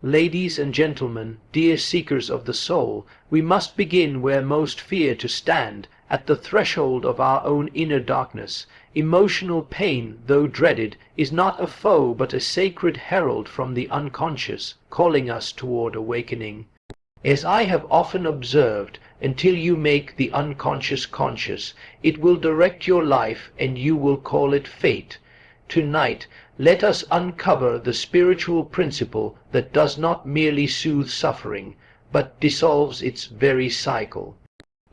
Ladies and gentlemen, dear seekers of the soul, we must begin where most fear to stand, at the threshold of our own inner darkness. Emotional pain, though dreaded, is not a foe but a sacred herald from the unconscious, calling us toward awakening. As I have often observed, until you make the unconscious conscious, it will direct your life and you will call it fate. Tonight, let us uncover the spiritual principle that does not merely soothe suffering, but dissolves its very cycle.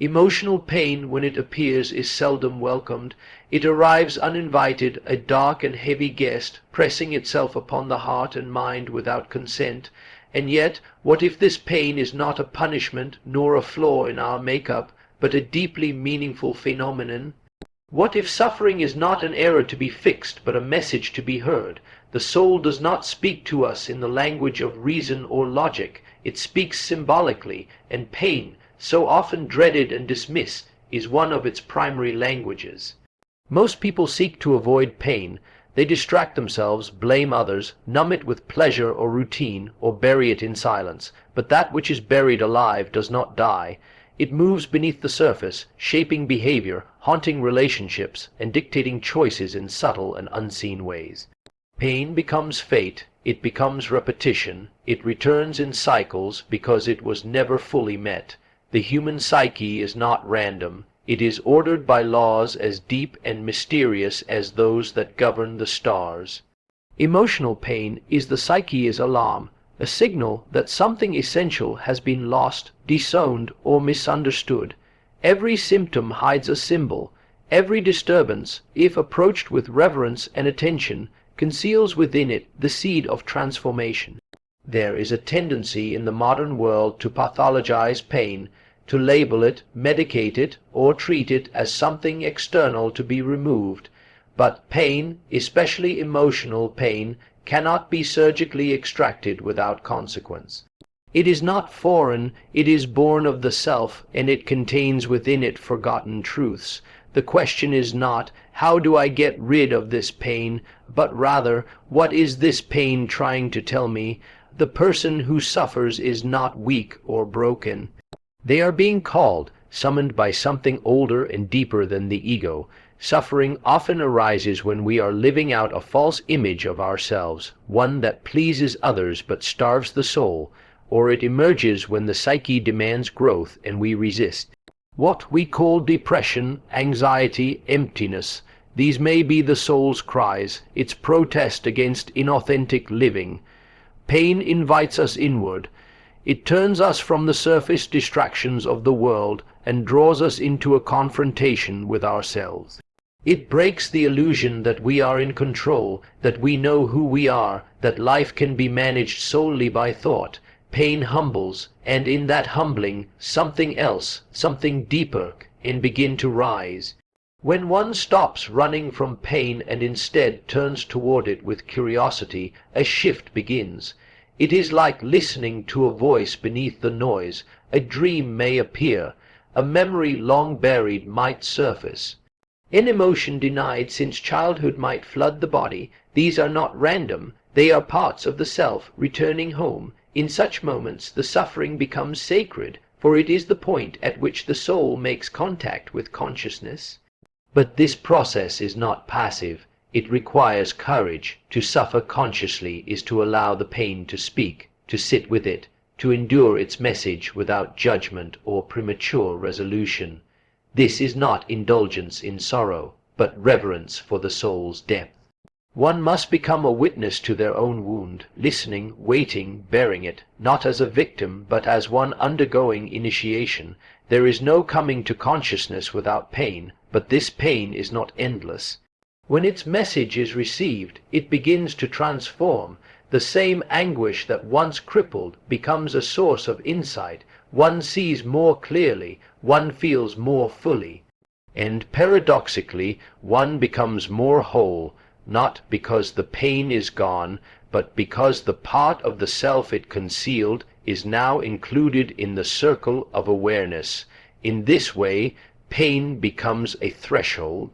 Emotional pain, when it appears, is seldom welcomed. It arrives uninvited, a dark and heavy guest, pressing itself upon the heart and mind without consent. And yet, what if this pain is not a punishment nor a flaw in our make-up, but a deeply meaningful phenomenon? What if suffering is not an error to be fixed, but a message to be heard? The soul does not speak to us in the language of reason or logic. It speaks symbolically, and pain, so often dreaded and dismissed, is one of its primary languages. Most people seek to avoid pain. They distract themselves, blame others, numb it with pleasure or routine, or bury it in silence. But that which is buried alive does not die. It moves beneath the surface, shaping behavior, haunting relationships, and dictating choices in subtle and unseen ways. Pain becomes fate, it becomes repetition, it returns in cycles because it was never fully met. The human psyche is not random. It is ordered by laws as deep and mysterious as those that govern the stars. Emotional pain is the psyche's alarm, a signal that something essential has been lost, disowned, or misunderstood. Every symptom hides a symbol. Every disturbance, if approached with reverence and attention, conceals within it the seed of transformation. There is a tendency in the modern world to pathologize pain, to label it, medicate it, or treat it as something external to be removed. But pain, especially emotional pain, cannot be surgically extracted without consequence. It is not foreign, it is born of the self, and it contains within it forgotten truths. The question is not, how do I get rid of this pain, but rather, what is this pain trying to tell me? The person who suffers is not weak or broken. They are being called, summoned by something older and deeper than the ego. Suffering often arises when we are living out a false image of ourselves, one that pleases others but starves the soul, or it emerges when the psyche demands growth and we resist. What we call depression, anxiety, emptiness, these may be the soul's cries, its protest against inauthentic living. Pain invites us inward. It turns us from the surface distractions of the world and draws us into a confrontation with ourselves. It breaks the illusion that we are in control, that we know who we are, that life can be managed solely by thought. Pain humbles, and in that humbling, something else, something deeper, can begin to rise. When one stops running from pain and instead turns toward it with curiosity, a shift begins. It is like listening to a voice beneath the noise. A dream may appear. A memory long buried might surface. An emotion denied since childhood might flood the body. These are not random. They are parts of the self returning home. In such moments the suffering becomes sacred, for it is the point at which the soul makes contact with consciousness. But this process is not passive. It requires courage. To suffer consciously is to allow the pain to speak, to sit with it, to endure its message without judgment or premature resolution. This is not indulgence in sorrow, but reverence for the soul's depth. One must become a witness to their own wound, listening, waiting, bearing it, not as a victim, but as one undergoing initiation. There is no coming to consciousness without pain, but this pain is not endless. When its message is received, it begins to transform. The same anguish that once crippled becomes a source of insight. One sees more clearly, one feels more fully. And paradoxically, one becomes more whole, not because the pain is gone, but because the part of the self it concealed is now included in the circle of awareness. In this way, pain becomes a threshold,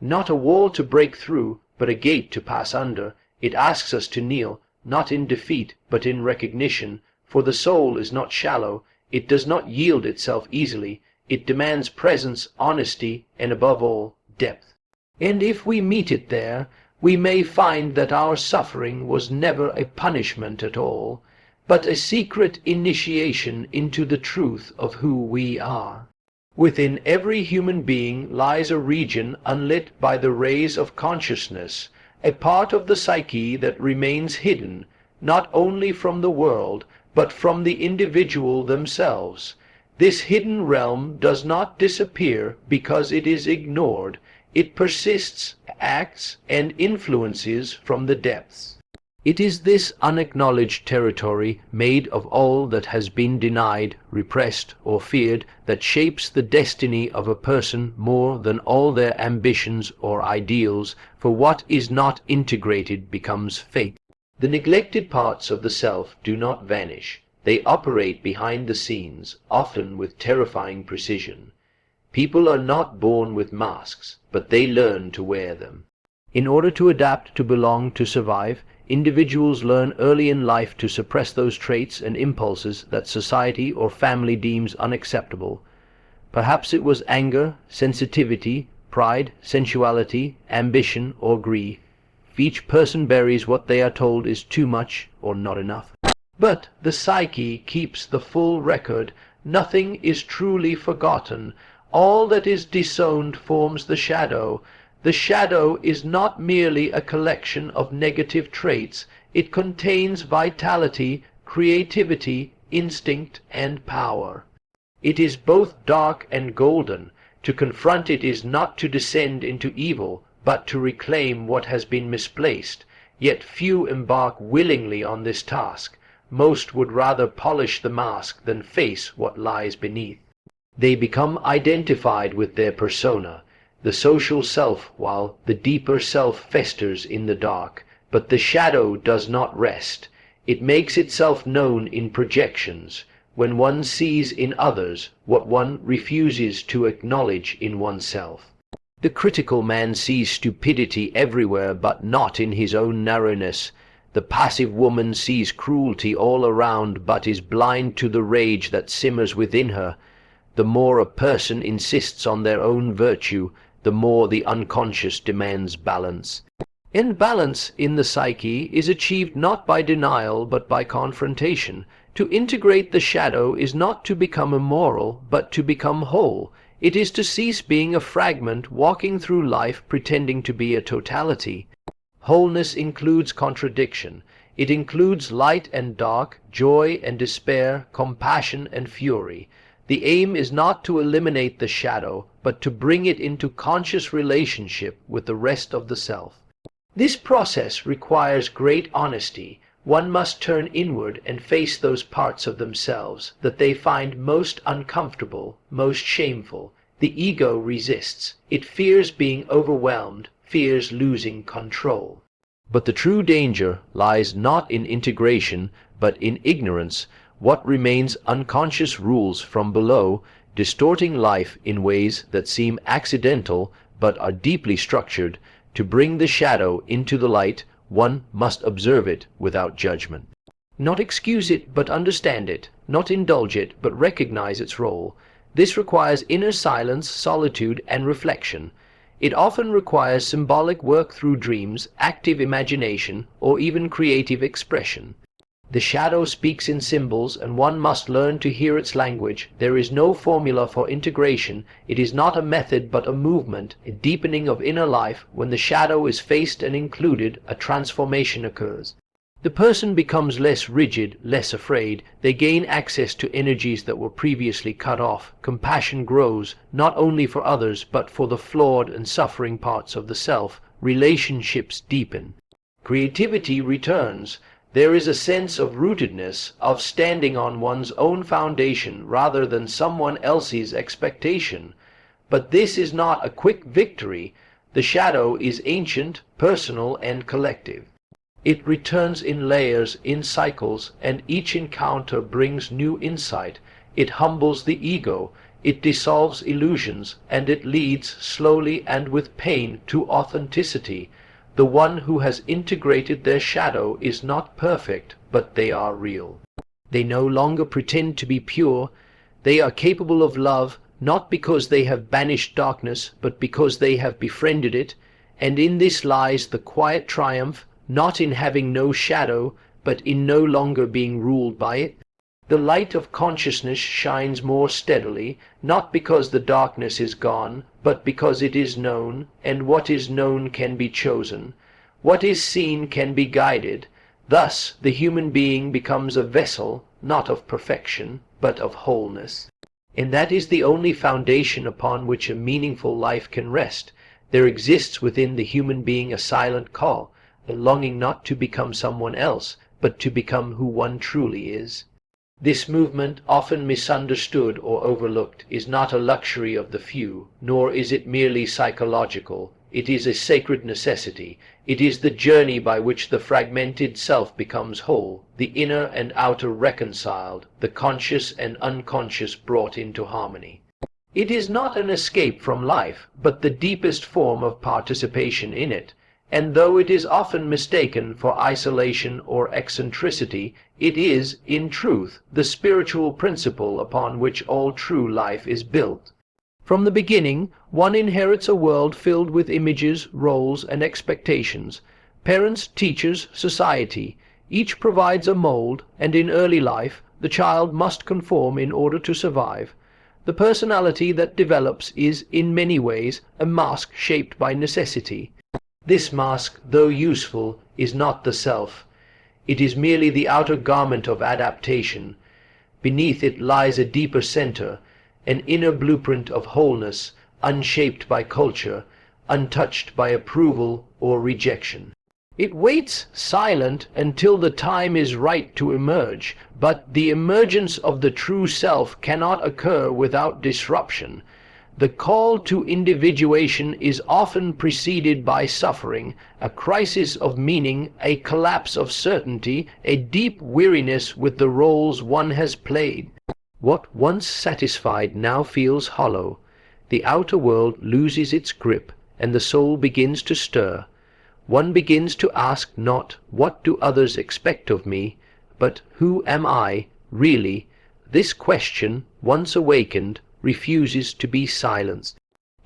not a wall to break through, but a gate to pass under. It asks us to kneel, not in defeat, but in recognition, for the soul is not shallow, it does not yield itself easily, it demands presence, honesty, and above all, depth. And if we meet it there, we may find that our suffering was never a punishment at all, but a secret initiation into the truth of who we are. Within every human being lies a region unlit by the rays of consciousness, a part of the psyche that remains hidden, not only from the world, but from the individual themselves. This hidden realm does not disappear because it is ignored. It persists, acts, and influences from the depths. It is this unacknowledged territory, made of all that has been denied, repressed, or feared, that shapes the destiny of a person more than all their ambitions or ideals, for what is not integrated becomes fake. The neglected parts of the self do not vanish. They operate behind the scenes, often with terrifying precision. People are not born with masks, but they learn to wear them. In order to adapt, to belong, to survive, individuals learn early in life to suppress those traits and impulses that society or family deems unacceptable. Perhaps it was anger, sensitivity, pride, sensuality, ambition, or greed. Each person buries what they are told is too much or not enough. But the psyche keeps the full record. Nothing is truly forgotten. All that is disowned forms the shadow. The shadow is not merely a collection of negative traits. It contains vitality, creativity, instinct, and power. It is both dark and golden. To confront it is not to descend into evil, but to reclaim what has been misplaced. Yet few embark willingly on this task. Most would rather polish the mask than face what lies beneath. They become identified with their persona, the social self, while the deeper self festers in the dark. But the shadow does not rest. It makes itself known in projections, when one sees in others what one refuses to acknowledge in oneself. The critical man sees stupidity everywhere, but not in his own narrowness. The passive woman sees cruelty all around, but is blind to the rage that simmers within her. The more a person insists on their own virtue, the more the unconscious demands balance. And balance in the psyche is achieved not by denial, but by confrontation. To integrate the shadow is not to become immoral, but to become whole. It is to cease being a fragment walking through life pretending to be a totality. Wholeness includes contradiction. It includes light and dark, joy and despair, compassion and fury. The aim is not to eliminate the shadow, but to bring it into conscious relationship with the rest of the self. This process requires great honesty. One must turn inward and face those parts of themselves that they find most uncomfortable, most shameful. The ego resists. It fears being overwhelmed, fears losing control. But the true danger lies not in integration, but in ignorance. What remains unconscious rules from below, distorting life in ways that seem accidental but are deeply structured. To bring the shadow into the light, one must observe it without judgment. Not excuse it, but understand it. Not indulge it, but recognize its role. This requires inner silence, solitude, and reflection. It often requires symbolic work through dreams, active imagination, or even creative expression. The shadow speaks in symbols, and one must learn to hear its language. There is no formula for integration. It is not a method, but a movement, a deepening of inner life. When the shadow is faced and included, a transformation occurs. The person becomes less rigid, less afraid. They gain access to energies that were previously cut off. Compassion grows, not only for others, but for the flawed and suffering parts of the self. Relationships deepen. Creativity returns. There is a sense of rootedness, of standing on one's own foundation rather than someone else's expectation. But this is not a quick victory. The shadow is ancient, personal, and collective. It returns in layers, in cycles, and each encounter brings new insight. It humbles the ego, it dissolves illusions, and it leads, slowly and with pain, to authenticity. The one who has integrated their shadow is not perfect, but they are real. They no longer pretend to be pure. They are capable of love, not because they have banished darkness, but because they have befriended it. And in this lies the quiet triumph, not in having no shadow, but in no longer being ruled by it. The light of consciousness shines more steadily, not because the darkness is gone, but because it is known, and what is known can be chosen. What is seen can be guided. Thus the human being becomes a vessel, not of perfection, but of wholeness. And that is the only foundation upon which a meaningful life can rest. There exists within the human being a silent call, a longing not to become someone else, but to become who one truly is. This movement, often misunderstood or overlooked, is not a luxury of the few, nor is it merely psychological. It is a sacred necessity. It is the journey by which the fragmented self becomes whole, the inner and outer reconciled, the conscious and unconscious brought into harmony. It is not an escape from life, but the deepest form of participation in it. And though it is often mistaken for isolation or eccentricity, it is, in truth, the spiritual principle upon which all true life is built. From the beginning, one inherits a world filled with images, roles, and expectations. Parents, teachers, society, each provides a mold, and in early life, the child must conform in order to survive. The personality that develops is, in many ways, a mask shaped by necessity. This mask, though useful, is not the self. It is merely the outer garment of adaptation. Beneath it lies a deeper center, an inner blueprint of wholeness, unshaped by culture, untouched by approval or rejection. It waits silent until the time is right to emerge, but the emergence of the true self cannot occur without disruption. The call to individuation is often preceded by suffering, a crisis of meaning, a collapse of certainty, a deep weariness with the roles one has played. What once satisfied now feels hollow. The outer world loses its grip, and the soul begins to stir. One begins to ask not, "What do others expect of me?" but "Who am I, really?" This question, once awakened, refuses to be silenced.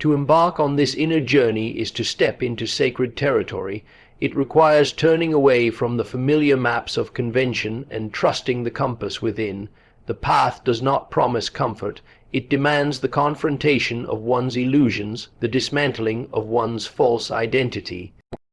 To embark on this inner journey is to step into sacred territory. It requires turning away from the familiar maps of convention and trusting the compass within. The path does not promise comfort. It demands the confrontation of one's illusions, the dismantling of one's false identity.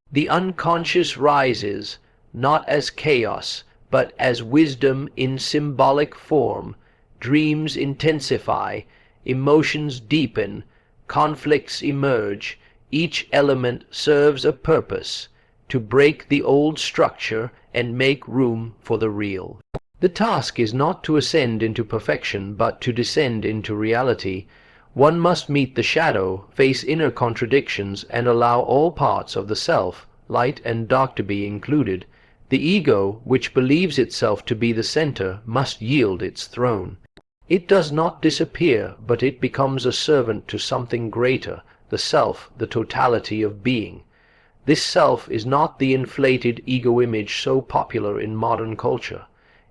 The unconscious rises, not as chaos, but as wisdom in symbolic form. Dreams intensify, emotions deepen, conflicts emerge. Each element serves a purpose, to break the old structure and make room for the real. The task is not to ascend into perfection, but to descend into reality. One must meet the shadow, face inner contradictions, and allow all parts of the self, light and dark to be included. The ego, which believes itself to be the center, must yield its throne. It does not disappear, but it becomes a servant to something greater, the self, the totality of being. This self is not the inflated ego image so popular in modern culture.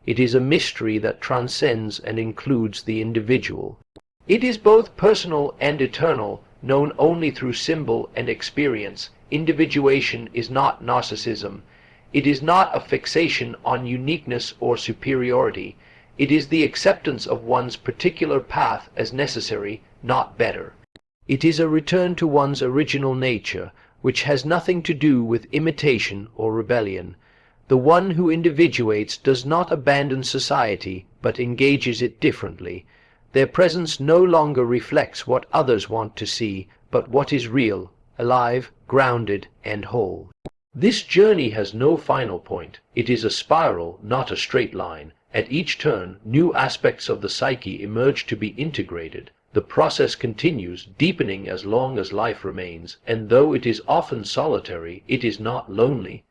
It is a mystery that transcends and includes the individual. It is both personal and eternal, known only through symbol and experience. Individuation is not narcissism. It is not a fixation on uniqueness or superiority. It is the acceptance of one's particular path as necessary, not better. It is a return to one's original nature, which has nothing to do with imitation or rebellion. The one who individuates does not abandon society, but engages it differently. Their presence no longer reflects what others want to see, but what is real, alive, grounded, and whole. This journey has no final point. It is a spiral, not a straight line. At each turn, new aspects of the psyche emerge to be integrated. The process continues, deepening as long as life remains, and though it is often solitary, it is not lonely.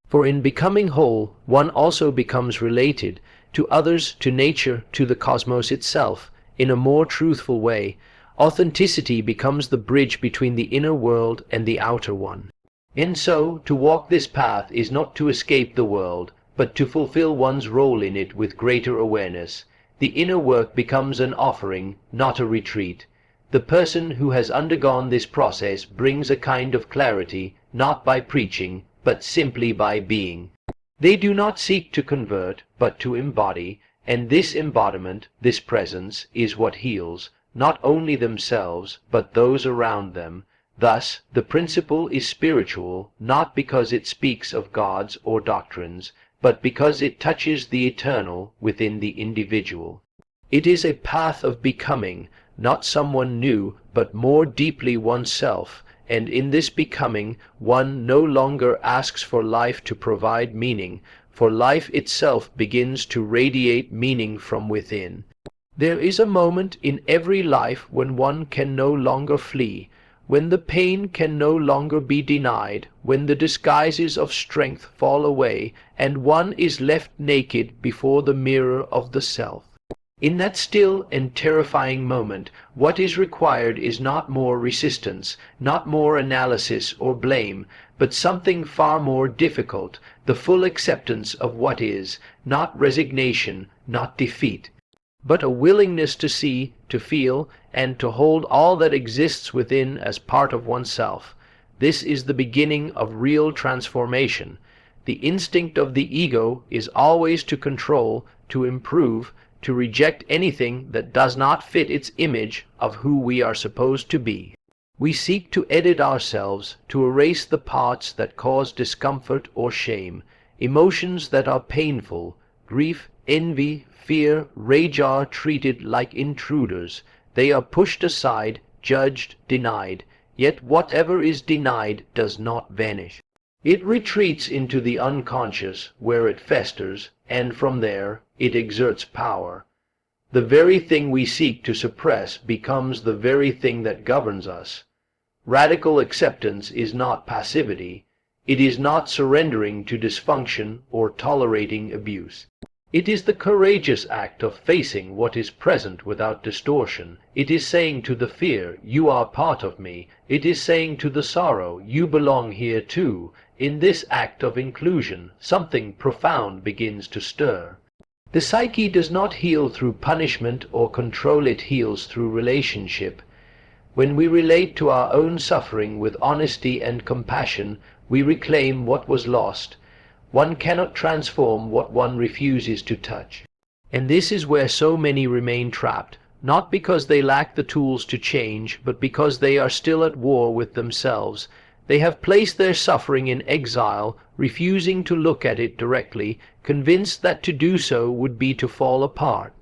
For in becoming whole, one also becomes related to others, to nature, to the cosmos itself, in a more truthful way. Authenticity becomes the bridge between the inner world and the outer one. And so, to walk this path is not to escape the world, but to fulfill one's role in it with greater awareness. The inner work becomes an offering, not a retreat. The person who has undergone this process brings a kind of clarity, not by preaching, but simply by being. They do not seek to convert, but to embody, and this embodiment, this presence, is what heals, not only themselves, but those around them. Thus, the principle is spiritual, not because it speaks of gods or doctrines, but because it touches the eternal within the individual. It is a path of becoming, not someone new, but more deeply oneself, and in this becoming one no longer asks for life to provide meaning, for life itself begins to radiate meaning from within. There is a moment in every life when one can no longer flee, when the pain can no longer be denied, when the disguises of strength fall away, and one is left naked before the mirror of the self. In that still and terrifying moment, what is required is not more resistance, not more analysis or blame, but something far more difficult, the full acceptance of what is, not resignation, not defeat, but a willingness to see, to feel, and to hold all that exists within as part of oneself. This is the beginning of real transformation. The instinct of the ego is always to control, to improve, to reject anything that does not fit its image of who we are supposed to be. We seek to edit ourselves, to erase the parts that cause discomfort or shame. Emotions that are painful, grief, envy, fear, rage are treated like intruders. They are pushed aside, judged, denied. Yet whatever is denied does not vanish. It retreats into the unconscious, where it festers, and from there it exerts power. The very thing we seek to suppress becomes the very thing that governs us. Radical acceptance is not passivity. It is not surrendering to dysfunction or tolerating abuse. It is the courageous act of facing what is present without distortion. It is saying to the fear, "You are part of me." It is saying to the sorrow, "You belong here too." In this act of inclusion, something profound begins to stir. The psyche does not heal through punishment or control, it heals through relationship. When we relate to our own suffering with honesty and compassion, we reclaim what was lost. One cannot transform what one refuses to touch. And this is where so many remain trapped, not because they lack the tools to change, but because they are still at war with themselves. They have placed their suffering in exile, refusing to look at it directly, convinced that to do so would be to fall apart.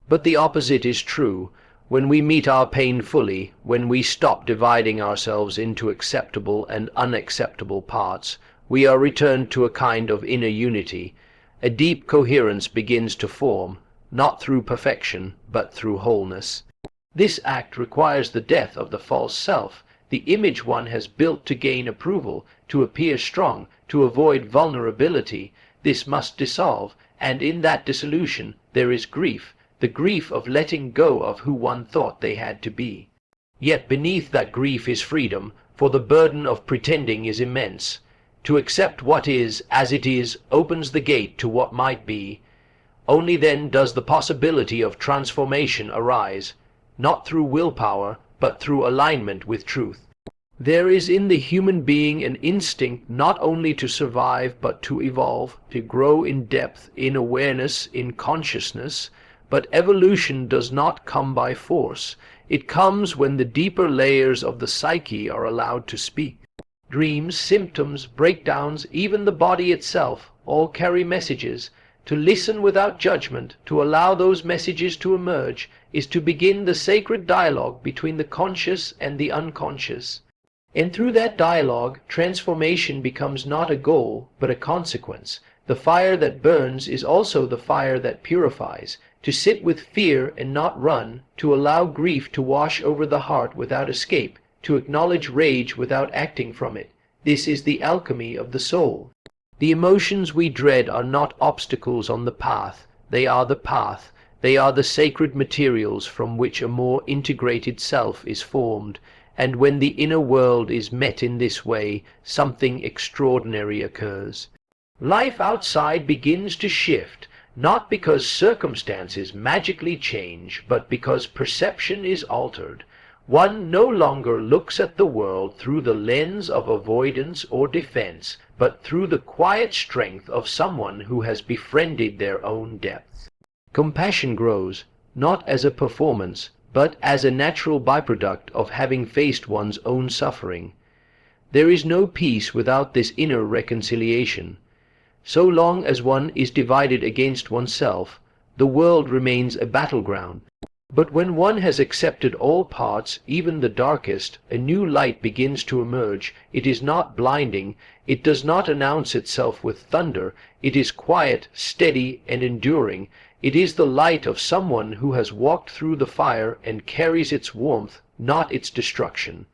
But the opposite is true. When we meet our pain fully, when we stop dividing ourselves into acceptable and unacceptable parts, we are returned to a kind of inner unity. A deep coherence begins to form, not through perfection, but through wholeness. This act requires the death of the false self, the image one has built to gain approval, to appear strong, to avoid vulnerability. This must dissolve, and in that dissolution there is grief, the grief of letting go of who one thought they had to be. Yet beneath that grief is freedom, for the burden of pretending is immense. To accept what is as it is opens the gate to what might be. Only then does the possibility of transformation arise, not through willpower, but through alignment with truth. There is in the human being an instinct not only to survive, but to evolve, to grow in depth, in awareness, in consciousness. But evolution does not come by force. It comes when the deeper layers of the psyche are allowed to speak. Dreams, symptoms, breakdowns, even the body itself, all carry messages. To listen without judgment, to allow those messages to emerge, is to begin the sacred dialogue between the conscious and the unconscious. And through that dialogue, transformation becomes not a goal, but a consequence. The fire that burns is also the fire that purifies. To sit with fear and not run, to allow grief to wash over the heart without escape, to acknowledge rage without acting from it. This is the alchemy of the soul. The emotions we dread are not obstacles on the path. They are the path. They are the sacred materials from which a more integrated self is formed. and when the inner world is met in this way, something extraordinary occurs. Life outside begins to shift, not because circumstances magically change, but because perception is altered. One no longer looks at the world through the lens of avoidance or defense, but through the quiet strength of someone who has befriended their own depth. Compassion grows, not as a performance, but as a natural byproduct of having faced one's own suffering. There is no peace without this inner reconciliation. So long as one is divided against oneself, the world remains a battleground. But when one has accepted all parts, even the darkest, a new light begins to emerge. It is not blinding, it does not announce itself with thunder, it is quiet, steady, and enduring. It is the light of someone who has walked through the fire and carries its warmth, not its destruction.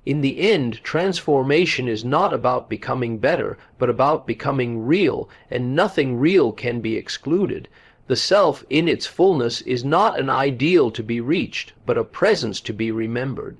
In the end, transformation is not about becoming better, but about becoming real, and nothing real can be excluded. The self in its fullness is not an ideal to be reached, but a presence to be remembered.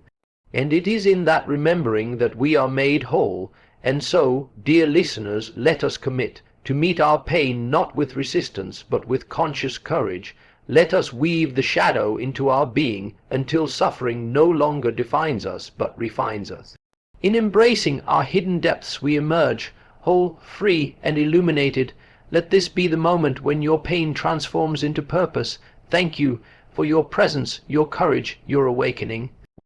And it is in that remembering that we are made whole. And so, dear listeners, let us commit to meet our pain not with resistance, but with conscious courage. Let us weave the shadow into our being until suffering no longer defines us, but refines us. In embracing our hidden depths we emerge, whole, free, and illuminated. Let this be the moment when your pain transforms into purpose. Thank you for your presence, your courage, your awakening.